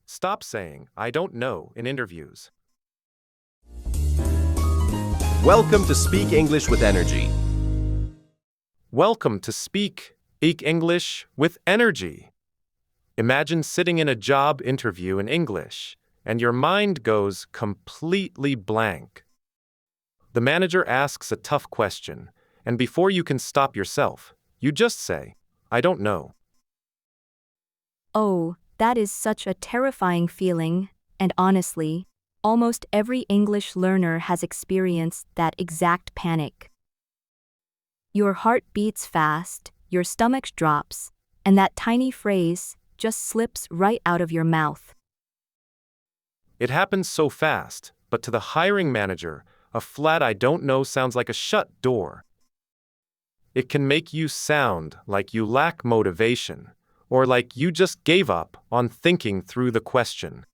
Stop saying, I don't know, in interviews. Welcome to Speak English with Energy. Welcome to Speak English with Energy. Imagine sitting in a job interview in English, and your mind goes completely blank. The manager asks a tough question, and before you can stop yourself, you just say, I don't know. Oh, that is such a terrifying feeling, and honestly, almost every English learner has experienced that exact panic. Your heart beats fast, your stomach drops, and that tiny phrase just slips right out of your mouth. It happens so fast, but to the hiring manager, a flat I don't know sounds like a shut door. It can make you sound like you lack motivation, or like you just gave up on thinking through the question.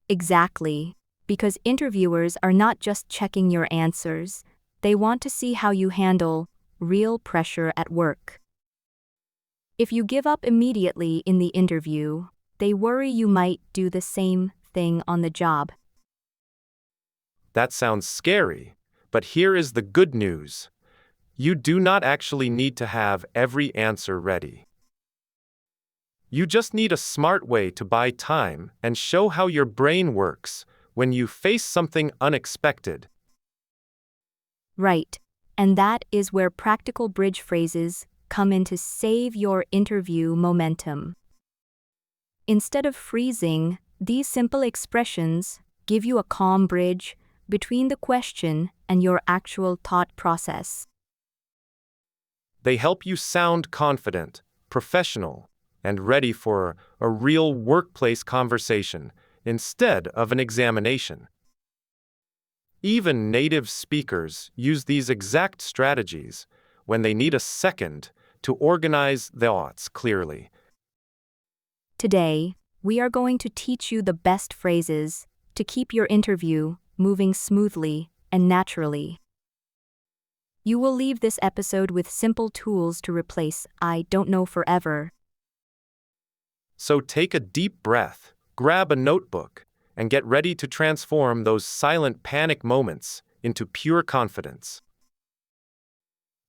Exactly, because interviewers are not just checking your answers, they want to see how you handle real pressure at work. If you give up immediately in the interview, they worry you might do the same thing on the job. That sounds scary, but here is the good news. You do not actually need to have every answer ready. You just need a smart way to buy time and show how your brain works when you face something unexpected. Right, and that is where practical bridge phrases come in to save your interview momentum. Instead of freezing, these simple expressions give you a calm bridge between the question and your actual thought process. They help you sound confident, professional, and ready for a real workplace conversation instead of an examination. Even native speakers use these exact strategies when they need a second to organize their thoughts clearly. Today, we are going to teach you the best phrases to keep your interview moving smoothly and naturally. You will leave this episode with simple tools to replace I don't know forever. So take a deep breath, grab a notebook, and get ready to transform those silent panic moments into pure confidence.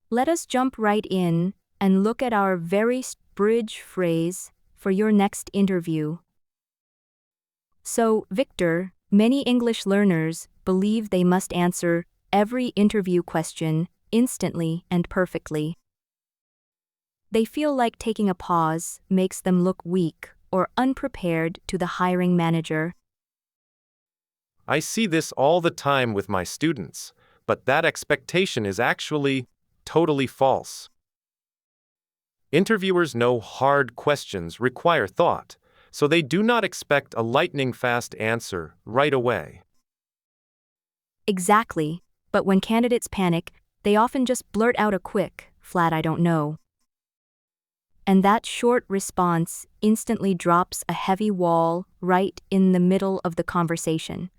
Let us jump right in and look at our very bridge phrase for your next interview. So, Victor, many English learners believe they must answer every interview question instantly and perfectly. They feel like taking a pause makes them look weak or unprepared to the hiring manager. I see this all the time with my students, but that expectation is actually totally false. Interviewers know hard questions require thought, so they do not expect a lightning-fast answer right away. Exactly, but when candidates panic, they often just blurt out a quick, flat I don't know. And that short response instantly drops a heavy wall right in the middle of the conversation.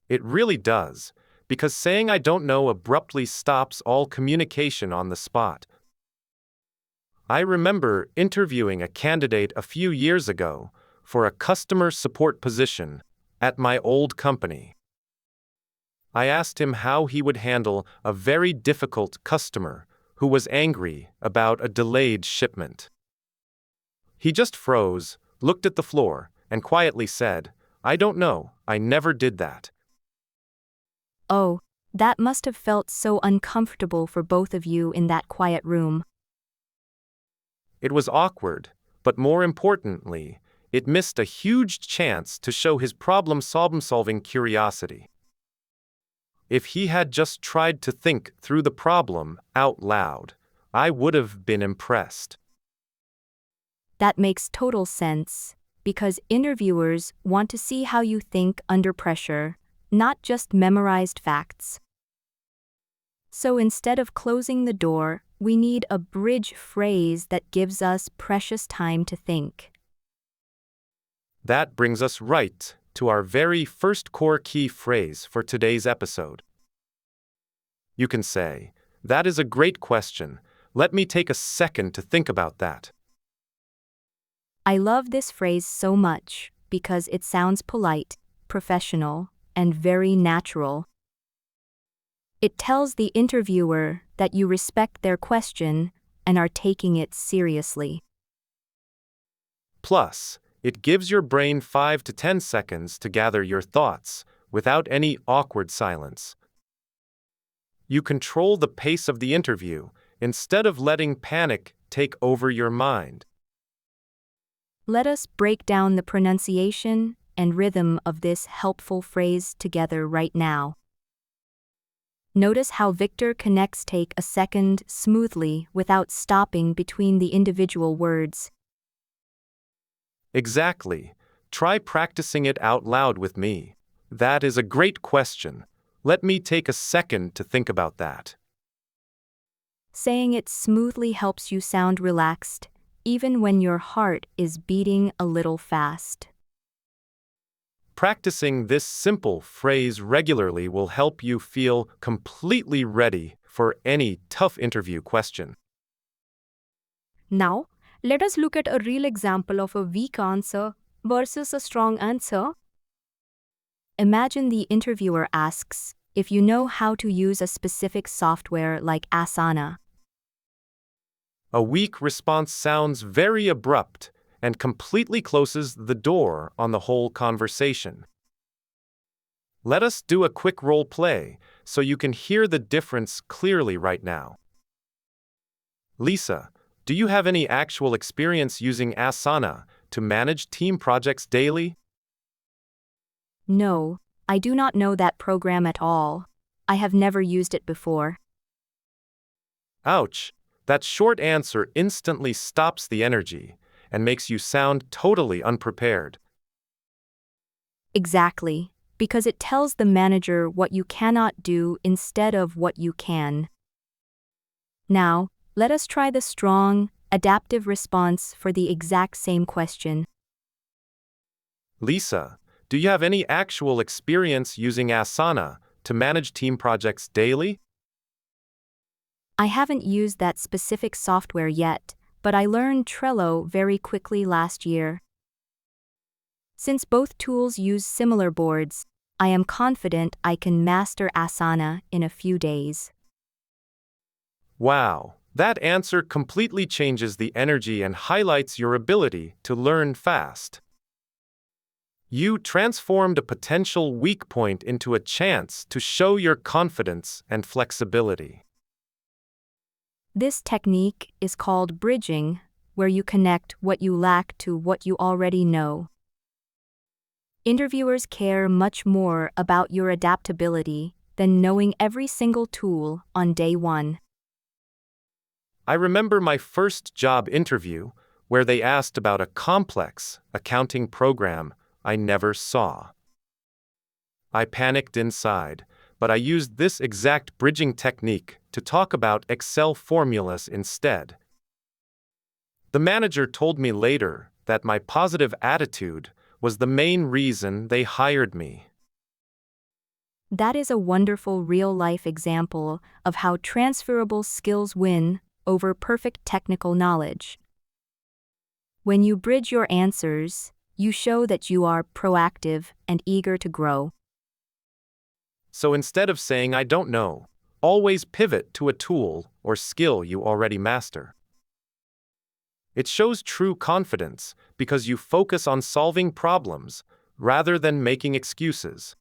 It really does, because saying I don't know abruptly stops all communication on the spot. I remember interviewing a candidate a few years ago for a customer support position at my old company. I asked him how he would handle a very difficult customer who was angry about a delayed shipment. He just froze, looked at the floor, and quietly said, I don't know, I never did that. Oh, that must have felt so uncomfortable for both of you in that quiet room. It was awkward, but more importantly, it missed a huge chance to show his problem-solving curiosity. If he had just tried to think through the problem out loud, I would have been impressed. That makes total sense, because interviewers want to see how you think under pressure, not just memorized facts. So instead of closing the door, we need a bridge phrase that gives us precious time to think. That brings us right to our very first core key phrase for today's episode. You can say, that is a great question. Let me take a second to think about that. I love this phrase so much because it sounds polite, professional, and very natural. It tells the interviewer that you respect their question and are taking it seriously. Plus, it gives your brain 5 to 10 seconds to gather your thoughts without any awkward silence. You control the pace of the interview instead of letting panic take over your mind. Let us break down the pronunciation and rhythm of this helpful phrase together right now. Notice how Victor connects take a second smoothly without stopping between the individual words. Exactly. Try practicing it out loud with me. That is a great question. Let me take a second to think about that. Saying it smoothly helps you sound relaxed, even when your heart is beating a little fast. Practicing this simple phrase regularly will help you feel completely ready for any tough interview question. Now, let us look at a real example of a weak answer versus a strong answer. Imagine the interviewer asks if you know how to use a specific software like Asana. A weak response sounds very abrupt and completely closes the door on the whole conversation. Let us do a quick role play so you can hear the difference clearly right now. Lisa, do you have any actual experience using Asana to manage team projects daily? No, I do not know that program at all. I have never used it before. Ouch, that short answer instantly stops the energy and makes you sound totally unprepared. Exactly, because it tells the manager what you cannot do instead of what you can. Now, let us try the strong, adaptive response for the exact same question. Lisa, do you have any actual experience using Asana to manage team projects daily? I haven't used that specific software yet, but I learned Trello very quickly last year. Since both tools use similar boards, I am confident I can master Asana in a few days. Wow, that answer completely changes the energy and highlights your ability to learn fast. You transformed a potential weak point into a chance to show your confidence and flexibility. This technique is called bridging, where you connect what you lack to what you already know. Interviewers care much more about your adaptability than knowing every single tool on day one. I remember my first job interview where they asked about a complex accounting program I never saw. I panicked inside, but I used this exact bridging technique to talk about Excel formulas instead. The manager told me later that my positive attitude was the main reason they hired me. That is a wonderful real-life example of how transferable skills win over perfect technical knowledge. When you bridge your answers, you show that you are proactive and eager to grow. So instead of saying I don't know, always pivot to a tool or skill you already master. It shows true confidence because you focus on solving problems rather than making excuses.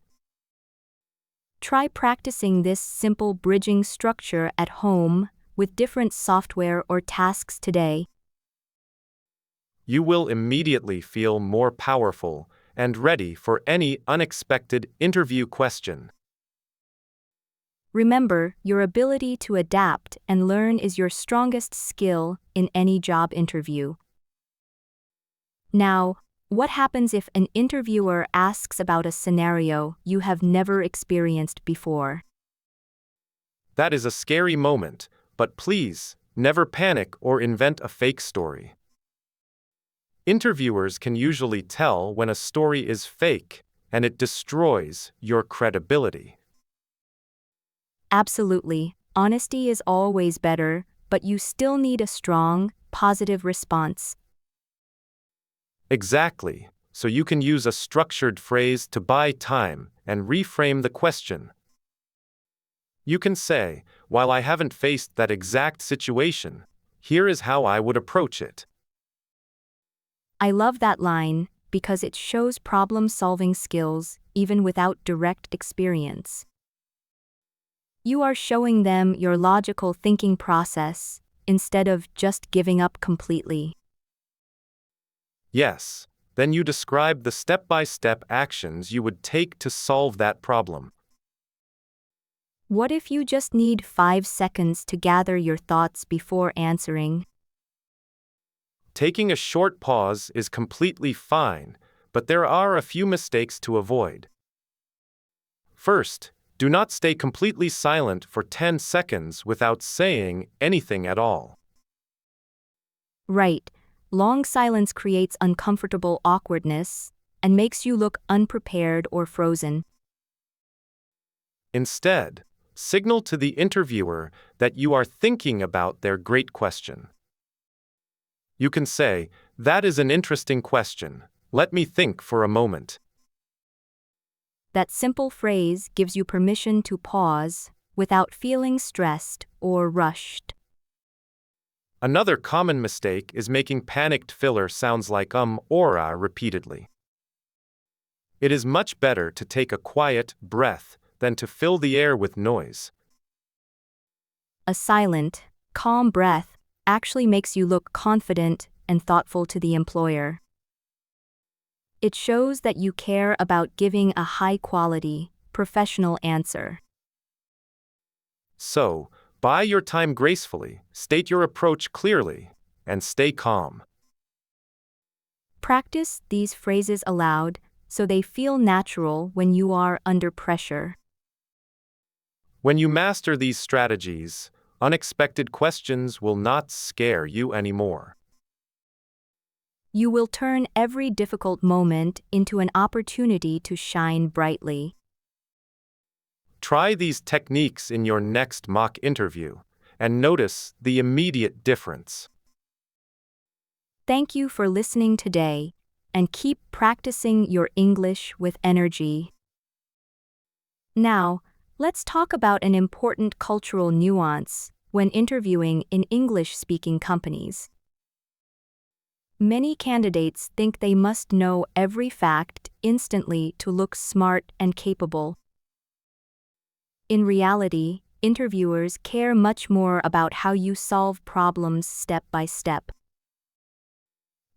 Try practicing this simple bridging structure at home with different software or tasks today. You will immediately feel more powerful and ready for any unexpected interview question. Remember, your ability to adapt and learn is your strongest skill in any job interview. Now, what happens if an interviewer asks about a scenario you have never experienced before? That is a scary moment, but please, never panic or invent a fake story. Interviewers can usually tell when a story is fake, and it destroys your credibility. Absolutely, honesty is always better, but you still need a strong, positive response. Exactly. So you can use a structured phrase to buy time and reframe the question. You can say, while I haven't faced that exact situation, here is how I would approach it. I love that line because it shows problem-solving skills even without direct experience. You are showing them your logical thinking process instead of just giving up completely. Yes, then you describe the step-by-step actions you would take to solve that problem. What if you just need 5 seconds to gather your thoughts before answering? Taking a short pause is completely fine, but there are a few mistakes to avoid. First, do not stay completely silent for 10 seconds without saying anything at all. Right. Long silence creates uncomfortable awkwardness and makes you look unprepared or frozen. Instead, signal to the interviewer that you are thinking about their great question. You can say, "That is an interesting question. Let me think for a moment." That simple phrase gives you permission to pause without feeling stressed or rushed. Another common mistake is making panicked filler sounds like or repeatedly. It is much better to take a quiet breath than to fill the air with noise. A silent, calm breath actually makes you look confident and thoughtful to the employer. It shows that you care about giving a high-quality, professional answer. So, buy your time gracefully, state your approach clearly, and stay calm. Practice these phrases aloud so they feel natural when you are under pressure. When you master these strategies, unexpected questions will not scare you anymore. You will turn every difficult moment into an opportunity to shine brightly. Try these techniques in your next mock interview and notice the immediate difference. Thank you for listening today, and keep practicing your English with energy. Now, let's talk about an important cultural nuance when interviewing in English-speaking companies. Many candidates think they must know every fact instantly to look smart and capable. In reality, interviewers care much more about how you solve problems step by step.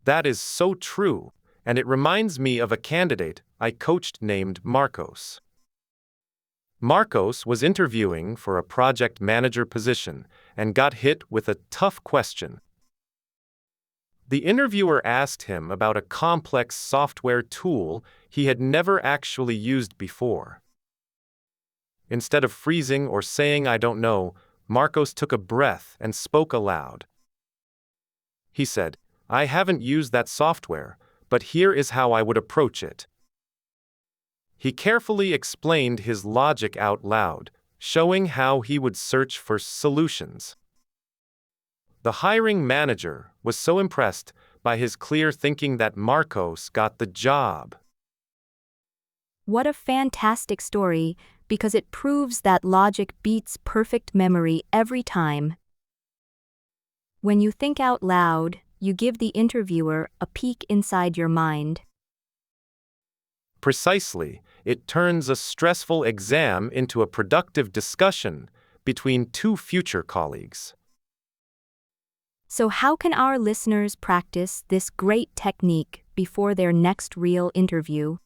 That is so true, and it reminds me of a candidate I coached named Marcos. Marcos was interviewing for a project manager position and got hit with a tough question. The interviewer asked him about a complex software tool he had never actually used before. Instead of freezing or saying "I don't know," Marcos took a breath and spoke aloud. He said, "I haven't used that software, but here is how I would approach it." He carefully explained his logic out loud, showing how he would search for solutions. The hiring manager was so impressed by his clear thinking that Marcos got the job. What a fantastic story, because it proves that logic beats perfect memory every time. When you think out loud, you give the interviewer a peek inside your mind. Precisely, it turns a stressful exam into a productive discussion between two future colleagues. So how can our listeners practice this great technique before their next real interview?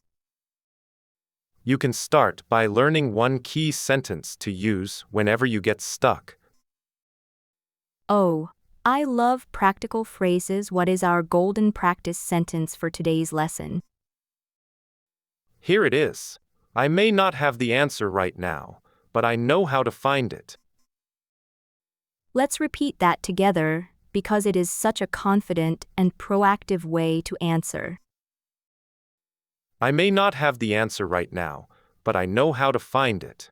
You can start by learning one key sentence to use whenever you get stuck. Oh, I love practical phrases. What is our golden practice sentence for today's lesson? Here it is. I may not have the answer right now, but I know how to find it. Let's repeat that together, because it is such a confident and proactive way to answer. I may not have the answer right now, but I know how to find it.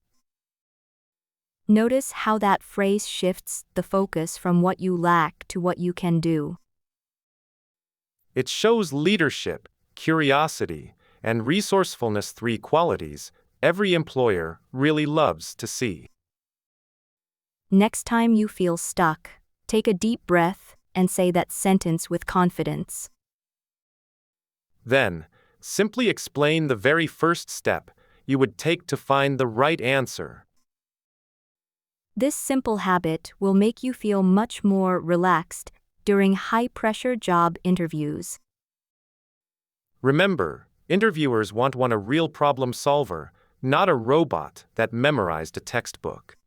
Notice how that phrase shifts the focus from what you lack to what you can do. It shows leadership, curiosity, and resourcefulness, three qualities every employer really loves to see. Next time you feel stuck, take a deep breath and say that sentence with confidence. Then, simply explain the very first step you would take to find the right answer. This simple habit will make you feel much more relaxed during high-pressure job interviews. Remember, interviewers want a real problem solver, not a robot that memorized a textbook.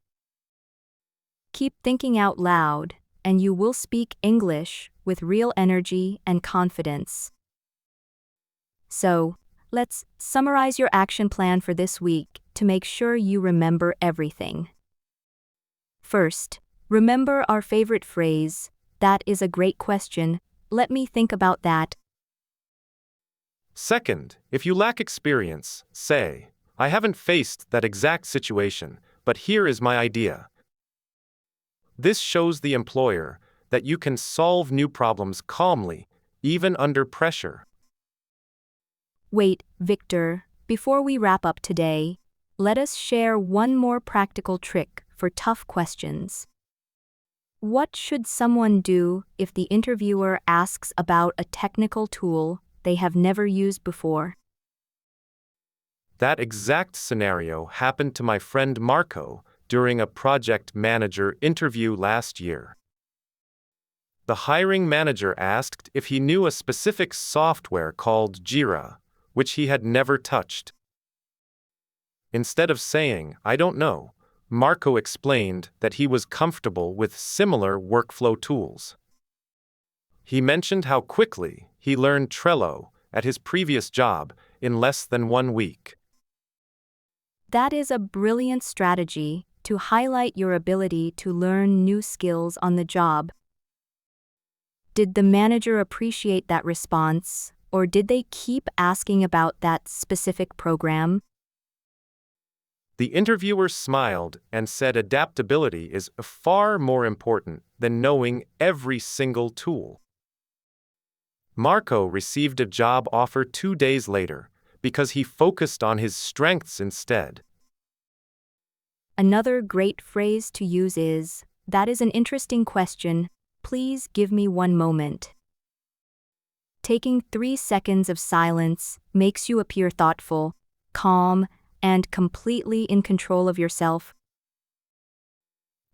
Keep thinking out loud, and you will speak English with real energy and confidence. So, let's summarize your action plan for this week to make sure you remember everything. First, remember our favorite phrase, "That is a great question, let me think about that." Second, if you lack experience, say, I haven't faced that exact situation, but here is my idea. This shows the employer that you can solve new problems calmly, even under pressure. Wait, Victor, before we wrap up today, let us share one more practical trick for tough questions. What should someone do if the interviewer asks about a technical tool they have never used before? That exact scenario happened to my friend Marco during a project manager interview last year. The hiring manager asked if he knew a specific software called Jira, which he had never touched. Instead of saying, I don't know, Marco explained that he was comfortable with similar workflow tools. He mentioned how quickly he learned Trello at his previous job in less than 1 week. That is a brilliant strategy to highlight your ability to learn new skills on the job. Did the manager appreciate that response, or did they keep asking about that specific program? The interviewer smiled and said adaptability is far more important than knowing every single tool. Marco received a job offer 2 days later because he focused on his strengths instead. Another great phrase to use is, "That is an interesting question, please give me one moment." Taking 3 seconds of silence makes you appear thoughtful, calm, and completely in control of yourself.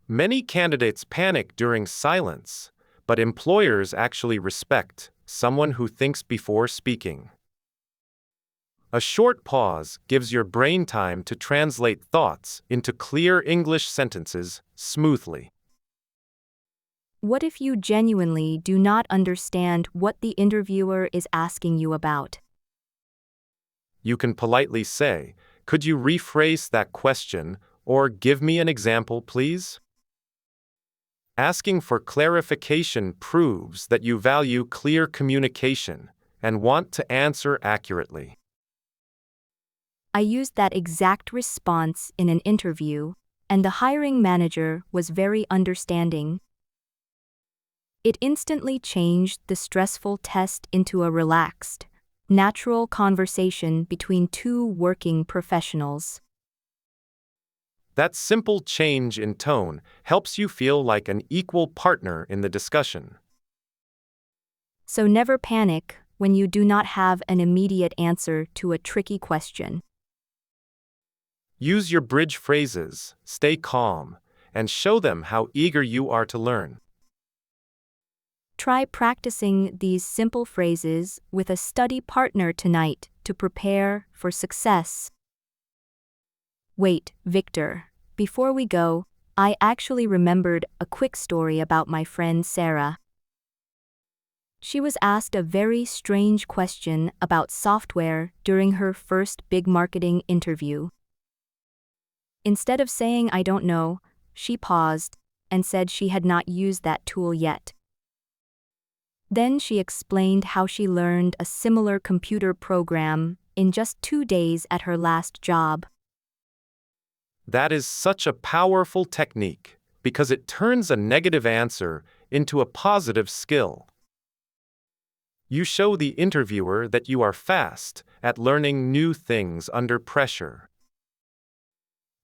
Many candidates panic during silence, but employers actually respect someone who thinks before speaking. A short pause gives your brain time to translate thoughts into clear English sentences smoothly. What if you genuinely do not understand what the interviewer is asking you about? You can politely say, could you rephrase that question, or give me an example, please? Asking for clarification proves that you value clear communication and want to answer accurately. I used that exact response in an interview, and the hiring manager was very understanding. It instantly changed the stressful test into a relaxed, natural conversation between two working professionals. That simple change in tone helps you feel like an equal partner in the discussion. So never panic when you do not have an immediate answer to a tricky question. Use your bridge phrases, stay calm, and show them how eager you are to learn. Try practicing these simple phrases with a study partner tonight to prepare for success. Wait, Victor, before we go, I actually remembered a quick story about my friend Sarah. She was asked a very strange question about software during her first big marketing interview. Instead of saying I don't know, she paused and said she had not used that tool yet. Then she explained how she learned a similar computer program in just 2 days at her last job. That is such a powerful technique because it turns a negative answer into a positive skill. You show the interviewer that you are fast at learning new things under pressure.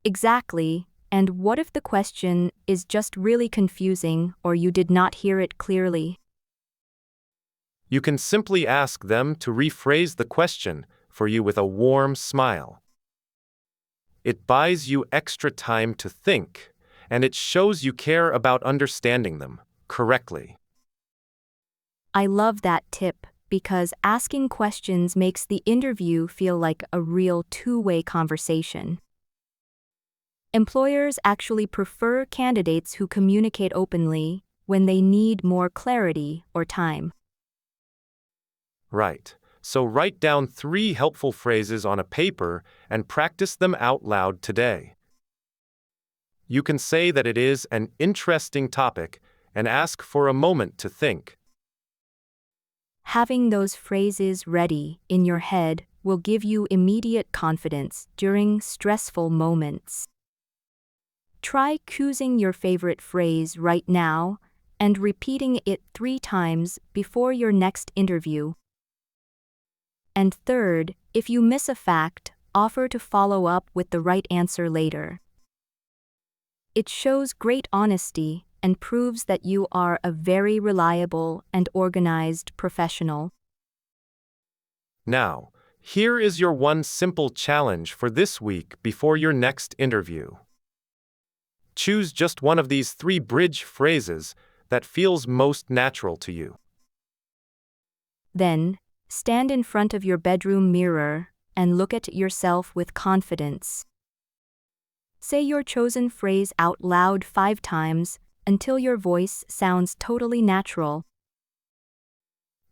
Exactly. And what if the question is just really confusing or you did not hear it clearly? You can simply ask them to rephrase the question for you with a warm smile. It buys you extra time to think, and it shows you care about understanding them correctly. I love that tip because asking questions makes the interview feel like a real two-way conversation. Employers actually prefer candidates who communicate openly when they need more clarity or time. Right. So write down 3 helpful phrases on a paper and practice them out loud today. You can say that it is an interesting topic and ask for a moment to think. Having those phrases ready in your head will give you immediate confidence during stressful moments. Try choosing your favorite phrase right now and repeating it 3 times before your next interview. And third, if you miss a fact, offer to follow up with the right answer later. It shows great honesty and proves that you are a very reliable and organized professional. Now, here is your one simple challenge for this week before your next interview. Choose just one of these 3 bridge phrases that feels most natural to you. Then, stand in front of your bedroom mirror and look at yourself with confidence. Say your chosen phrase out loud 5 times until your voice sounds totally natural.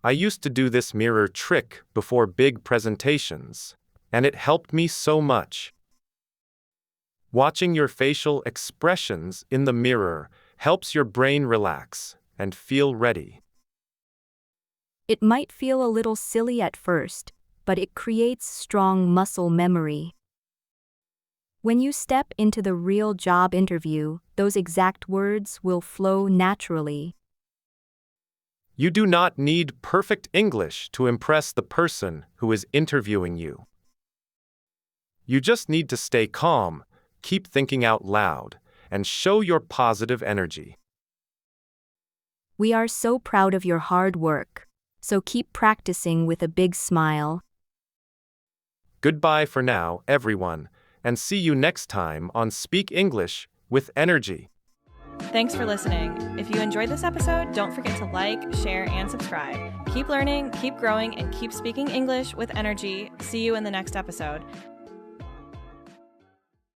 I used to do this mirror trick before big presentations, and it helped me so much. Watching your facial expressions in the mirror helps your brain relax and feel ready. It might feel a little silly at first, but it creates strong muscle memory. When you step into the real job interview, those exact words will flow naturally. You do not need perfect English to impress the person who is interviewing you. You just need to stay calm, keep thinking out loud, and show your positive energy. We are so proud of your hard work, so keep practicing with a big smile. Goodbye for now, everyone, and see you next time on Speak English with Energy. Thanks for listening. If you enjoyed this episode, don't forget to like, share, and subscribe. Keep learning, keep growing, and keep speaking English with energy. See you in the next episode.